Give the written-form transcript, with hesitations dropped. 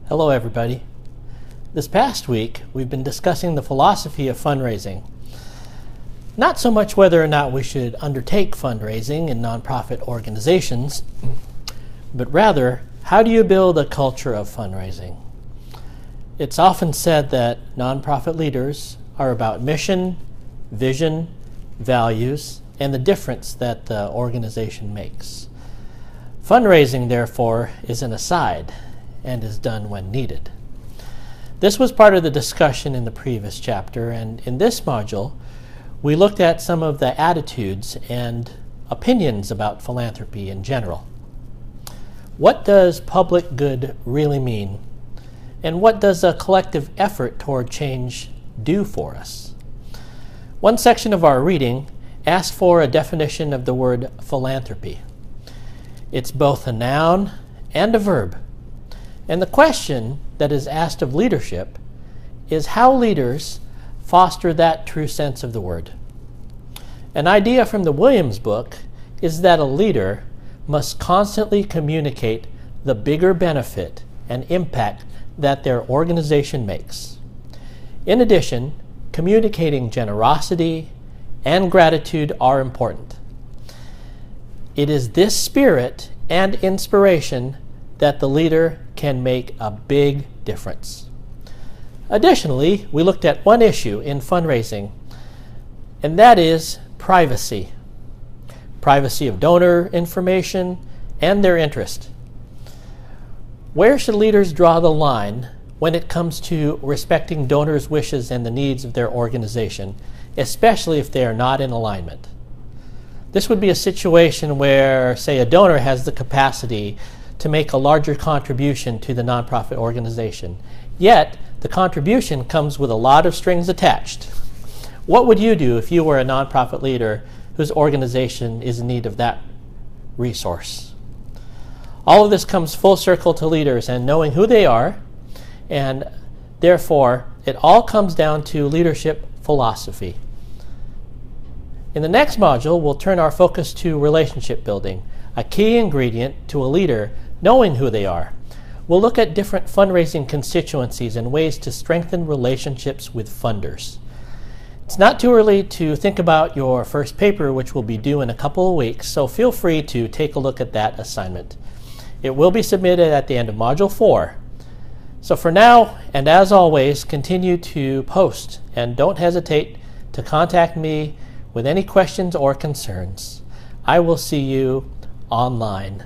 Hello everybody. This past week we've been discussing the philosophy of fundraising. Not so much whether or not we should undertake fundraising in nonprofit organizations, but rather how do you build a culture of fundraising? It's often said that nonprofit leaders are about mission, vision, values, and the difference that the organization makes. Fundraising, therefore, is an aside and is done when needed. This was part of the discussion in the previous chapter, and in this module, we looked at some of the attitudes and opinions about philanthropy in general. What does public good really mean? And what does a collective effort toward change do for us? One section of our reading asked for a definition of the word philanthropy. It's both a noun and a verb. And the question that is asked of leadership is how leaders foster that true sense of the word. An idea from the Williams book is that a leader must constantly communicate the bigger benefit and impact that their organization makes. In addition, communicating generosity and gratitude are important. It is this spirit and inspiration that the leader can make a big difference. Additionally, we looked at one issue in fundraising, and that is privacy. Privacy of donor information and their interest. Where should leaders draw the line when it comes to respecting donors' wishes and the needs of their organization, especially if they are not in alignment? This would be a situation where, say, a donor has the capacity to make a larger contribution to the nonprofit organization, yet the contribution comes with a lot of strings attached. What would you do if you were a nonprofit leader whose organization is in need of that resource? All of this comes full circle to leaders and knowing who they are, and therefore it all comes down to leadership philosophy. In the next module, we'll turn our focus to relationship building, a key ingredient to a leader knowing who they are. We'll look at different fundraising constituencies and ways to strengthen relationships with funders. It's not too early to think about your first paper, which will be due in a couple of weeks, so feel free to take a look at that assignment. It will be submitted at the end of Module 4. So for now, and as always, continue to post, and don't hesitate to contact me with any questions or concerns. I will see you online.